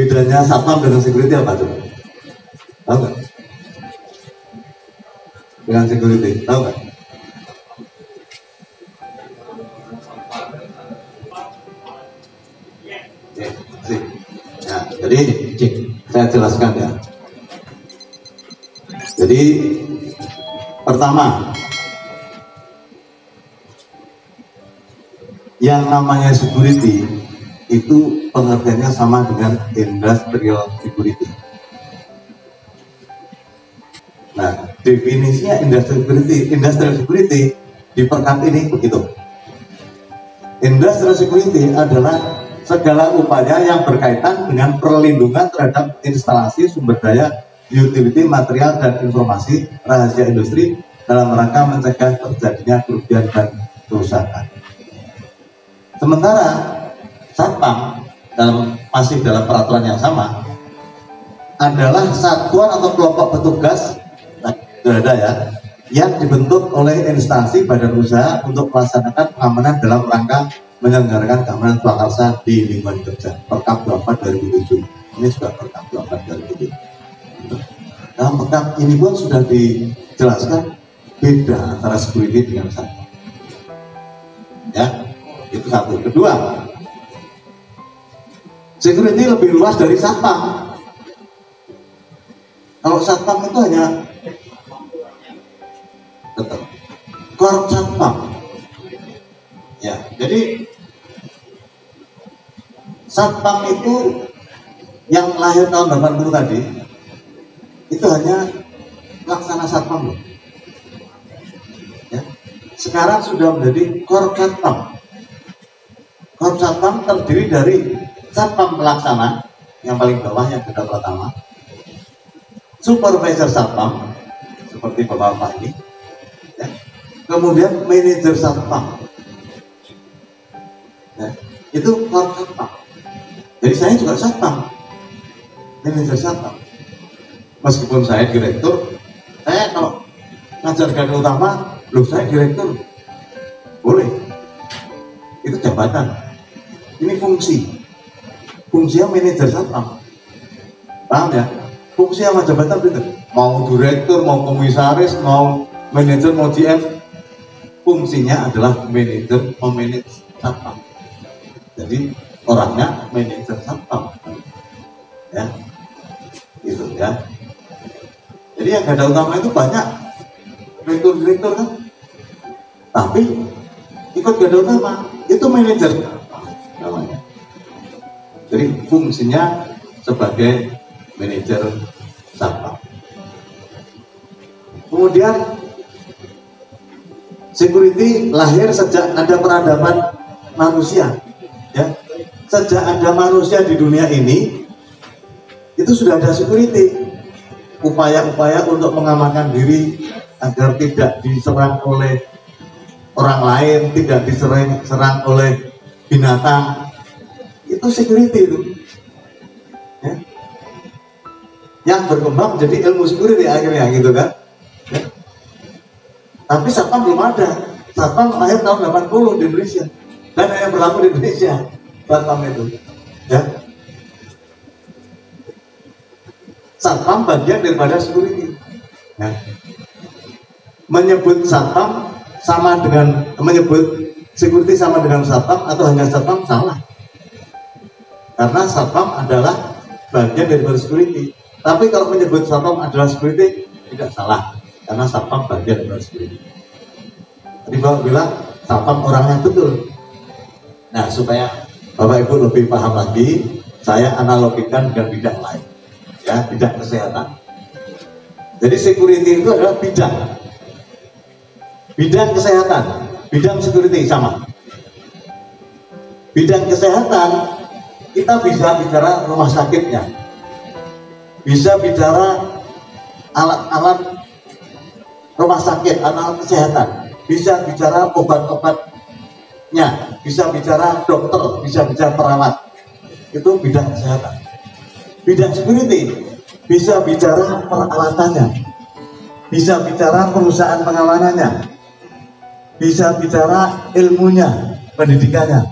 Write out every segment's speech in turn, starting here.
bedanya satpam dengan security apa coba? Tahu nggak? Dengan security, tahu nggak? Nah, jadi saya jelaskan ya. Jadi pertama, yang namanya security itu pengertiannya sama dengan industrial security. Nah, definisinya industrial security di perkap ini begitu. Industrial security adalah segala upaya yang berkaitan dengan perlindungan terhadap instalasi sumber daya, utility, material, dan informasi rahasia industri dalam rangka mencegah terjadinya kerugian dan kerusakan. Sementara satpam masih dalam peraturan yang sama adalah satuan atau kelompok petugas yang dibentuk oleh instansi badan usaha untuk melaksanakan pengamanan dalam rangka menyelenggarakan keamanan prakarsa di lingkungan kerja. Perkap 24 2007. Ini sudah Perkap 24 2007. Dalam Perkap ini pun sudah dijelaskan beda antara security dengan satpam. Ya, itu satu. Kedua, security lebih luas dari satpam. Kalau satpam itu hanya korp satpam. Ya, jadi satpam itu yang lahir tahun 80 tadi itu hanya pelaksana satpam loh. Ya. Sekarang sudah menjadi korp satpam. Korp satpam terdiri dari satpam pelaksana yang paling bawah yang ada pertama, supervisor satpam seperti bapak-bapak ini, ya. Kemudian manajer satpam. Ya, itu korp satpam. Jadi saya juga satpam, manajer satpam. Meskipun saya direktur, saya kalau ngajar garda utama, loh saya direktur, boleh. Itu jabatan. Ini fungsinya manajer satpam. Paham ya? Fungsi sama jabatan betul. Mau direktur, mau komisaris, mau manajer, mau GM, fungsinya adalah manajer, memanage satpam. Jadi orangnya manajer satpam, ya, gitu ya. Jadi yang garda utama itu banyak direktur kan, tapi ikut garda utama itu manajer namanya. Jadi fungsinya sebagai manajer satpam. Kemudian security lahir sejak ada peradaban manusia. Ya, sejak ada manusia di dunia ini itu sudah ada security, upaya-upaya untuk mengamankan diri agar tidak diserang oleh orang lain, tidak diserang oleh binatang. Itu security itu, ya. Yang berkembang jadi ilmu security akhirnya gitu kan, ya. Tapi satpam belum ada. Satpam lahir tahun 80 di Indonesia dan yang berlaku di Indonesia satpam itu, ya. Satpam bagian daripada security. Ya. Menyebut satpam sama dengan menyebut security sama dengan satpam atau hanya satpam salah. Karena satpam adalah bagian daripada security. Tapi kalau menyebut satpam adalah security tidak salah, karena satpam bagian daripada security. Tadi Bapak bilang satpam orangnya betul. Nah, supaya Bapak Ibu lebih paham lagi, saya analogikan dengan bidang lain, ya, bidang kesehatan. Jadi security itu adalah bidang kesehatan, bidang security sama. Bidang kesehatan kita bisa bicara rumah sakitnya, bisa bicara alat-alat rumah sakit, alat kesehatan, bisa bicara obat-obatnya, bisa bicara dokter, bisa bicara perawat. Itu bidang kesehatan. Bidang security bisa bicara peralatannya, bisa bicara perusahaan pengamanannya, bisa bicara ilmunya, pendidikannya,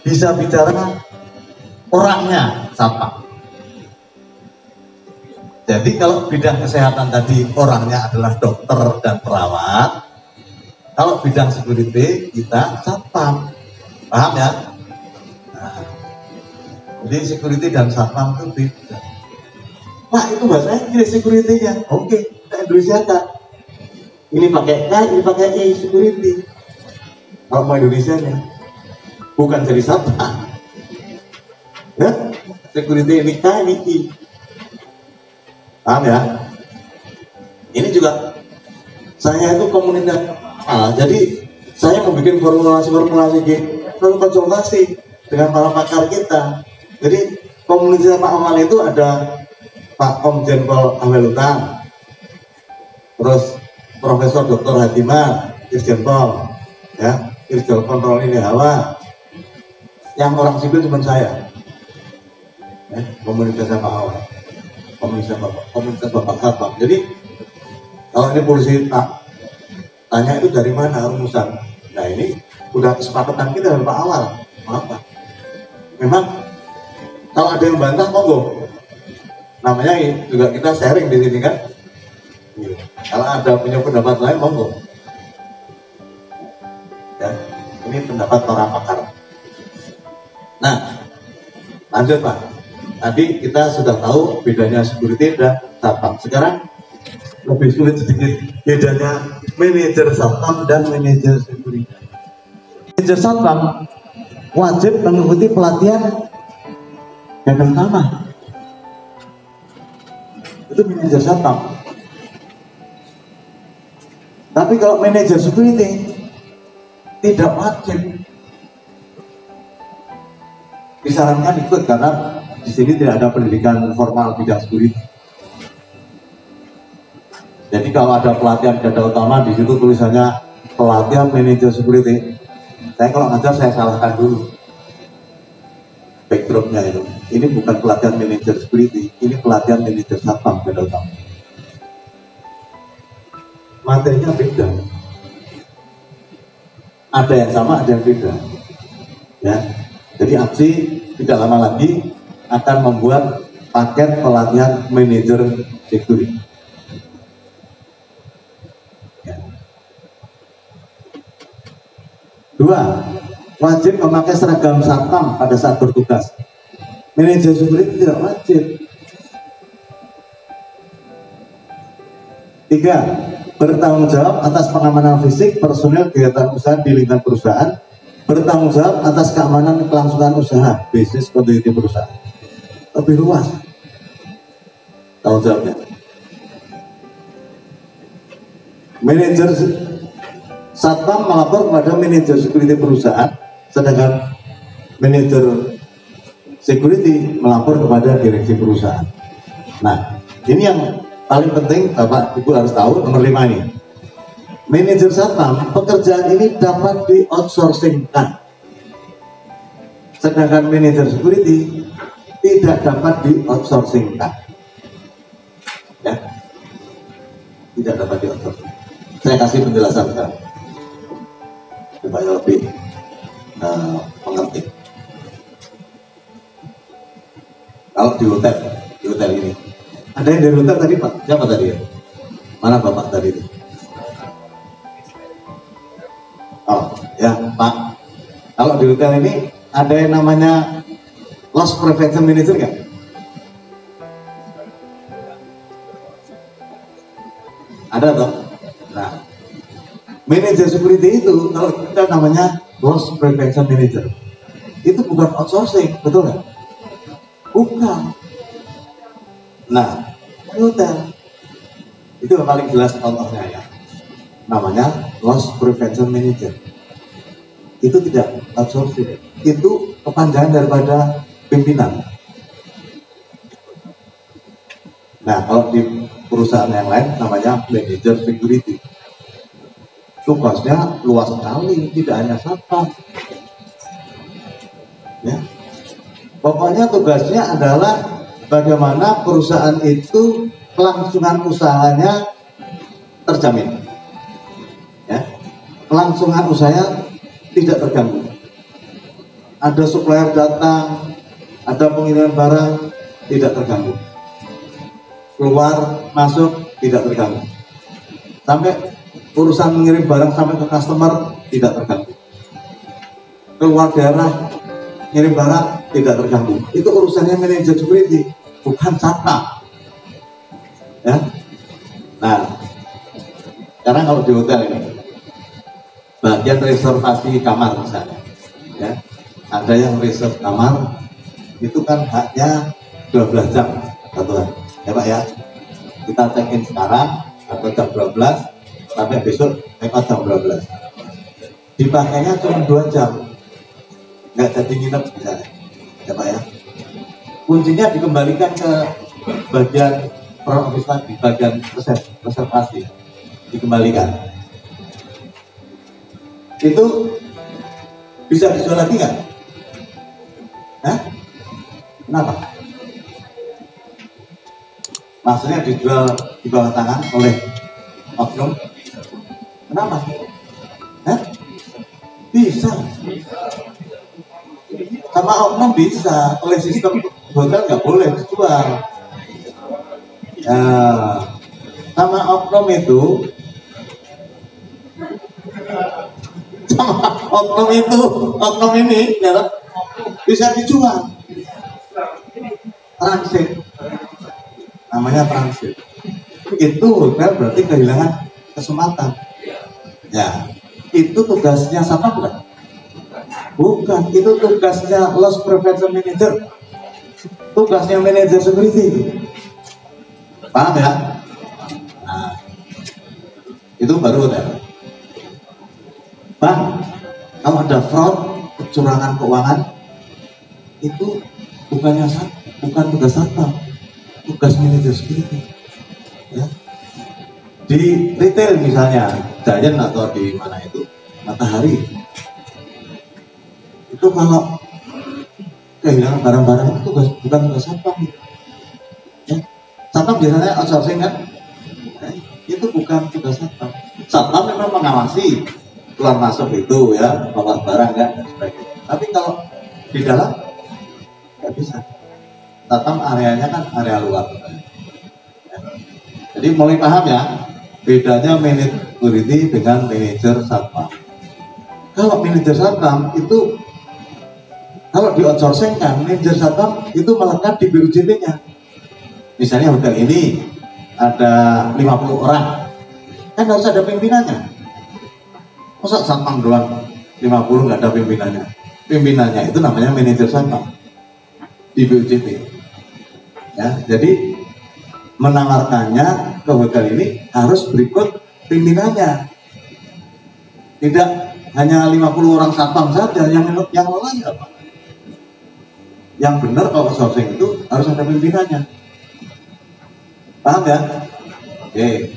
bisa bicara orangnya, satpam. Jadi kalau bidang kesehatan tadi orangnya adalah dokter dan perawat, kalau bidang security kita satpam, paham ya? Nah, jadi security dan satpam itu beda. Pak itu bahasa Inggris security-nya, oke, kita Indonesia kan. Ini pakai K, ini pakai I, security. Kalau mau Indonesia-nya, bukan jadi satpam. Ya, security ini K, ini I. Paham ya? Ini juga saya itu komunitas, jadi saya membuat formulasi gitu, lalu konsultasi dengan para pakar kita. Jadi komunitas Pak Amal itu ada Pak Komjen Pol Amel Utang, terus Profesor Dr. Hatimah, Irjen Pol, ya, Irjen Kontrol ini Hawa, yang orang sipil cuma saya, ya, komunitasnya Pak Amal. Komunitas Bapak Satpam. Jadi kalau ini polisi tanya itu dari mana rumusan. Nah ini udah kesepakatan kita dengan Pak Awal. Apa? Memang kalau ada yang bantah monggo. Namanya juga kita sharing di sini kan. Kalau ada punya pendapat lain monggo. Ya, ini pendapat para pakar. Nah, lanjut Pak. Tadi kita sudah tahu bedanya security dan satpam. Sekarang lebih sulit sedikit bedanya manajer satpam dan manajer security. Manajer satpam wajib mengikuti pelatihan gagang tanah. Itu manajer satpam. Tapi kalau manajer security tidak wajib. Disarankan ikut karena di sini tidak ada pendidikan formal bidang security. Jadi kalau ada pelatihan garda utama di situ tulisannya pelatihan manajer security. Saya kalau ngajar saya salahkan dulu backgroundnya itu. Ini bukan pelatihan manajer security, ini pelatihan manajer satpam garda utama. Materinya beda. Ada yang sama, ada yang beda. Ya, jadi APSI tidak lama lagi akan membuat paket pelatihan manajer security. Ya. 2. Wajib memakai seragam satpam pada saat bertugas. Manajer security tidak wajib. 3. Bertanggung jawab atas pengamanan fisik personel kegiatan usaha di lingkungan perusahaan. Bertanggung jawab atas keamanan kelangsungan usaha, bisnis continuity perusahaan. Lebih luas tanggung jawabnya. Manajer satpam melapor kepada manajer security perusahaan, sedangkan manajer security melapor kepada direksi perusahaan. Nah, ini yang paling penting Bapak Ibu harus tahu, nomor 5 ini. Manajer satpam, pekerjaan ini dapat di outsourcingkan, sedangkan manajer security tidak dapat di outsourcingkan. Ya, tidak dapat di outsourcing. Saya kasih penjelasan sekarang supaya lebih mengerti. Kalau di hotel ini ada yang dari hotel tadi Pak, siapa tadi ya? Mana Bapak tadi itu? Oh ya Pak, kalau di hotel ini ada yang namanya loss prevention manager nggak? Ada toh? Nah, manajer security itu kalau kita namanya loss prevention manager, itu bukan outsourcing, betul nggak? Bukan. Nah, hotel itu yang paling jelas contohnya ya, namanya loss prevention manager. Itu tidak outsourcing, itu kepanjangan daripada pimpinan. Nah, kalau di perusahaan yang lain namanya manajer security. Tugasnya luas sekali, tidak hanya satpam. Ya. Pokoknya tugasnya adalah bagaimana perusahaan itu kelangsungan usahanya terjamin. Ya. Kelangsungan usahanya tidak terganggu. Ada supplier datang, ada pengiriman barang, tidak terganggu. keluar masuk tidak terganggu. Sampai urusan mengirim barang sampai ke customer tidak terganggu. Keluar daerah ngirim barang tidak terganggu. Itu urusannya manajer security, bukan satpam. Ya. Nah, sekarang kalau di hotel ini bagian reservasi kamar misalnya, ya, ada yang reserve kamar itu kan haknya 12 jam satuan, ya Pak ya. Kita check-in sekarang atau jam 12 sampai besok check out jam 12. Dipakainya cuma 2 jam, nggak jadi nginep misalnya, ya Pak ya. Kuncinya dikembalikan ke bagian front office lagi, bagian reservasi dikembalikan. Itu bisa dijual lagi nggak? Hah? Kenapa? Maksudnya dijual di bawah tangan oleh oknum? Kenapa? Hah? Bisa. Sama oknum bisa, oleh sistem hotel nggak boleh dijual. Nah, sama oknum itu, oknum ini ya, bisa dijual. Transit, namanya transit. Itu hotel berarti kehilangan kesempatan. Ya, itu tugasnya siapa bukan? Bukan, itu tugasnya loss prevention manager. Tugasnya manajer security. Paham ya? Nah, itu baru hotel. Bang, kalau ada fraud, kecurangan keuangan, itu bukan tugas satpam, tugas manajer security. Ya. Di retail misalnya, Giant atau di mana itu, Matahari, itu kalau kehilangan barang-barang itu bukan tugas satpam. Ya. Satpam biasanya outsourcing kan, itu bukan tugas satpam. Satpam memang mengawasi keluar masuk itu ya, bawa barang kan dan sebagainya. Tapi kalau di dalam nggak bisa. Satpam areanya kan area luar. Ya. Jadi mulai paham ya bedanya manajer security dengan manajer satpam. Kalau manajer satpam itu kalau di outsourcing kan manajer satpam itu melekat di BUJT-nya. Misalnya hotel ini ada 50 orang, kan harus ada pimpinannya. Masa satpam doang 50 nggak ada pimpinannya? Pimpinannya itu namanya manajer satpam di BUJT. Ya, jadi menawarkannya ke hotel ini harus berikut pimpinannya. Tidak hanya 50 orang satpam saja yang lain apa? Yang benar kalau outsourcing itu harus ada pimpinannya. Paham ya? Oke.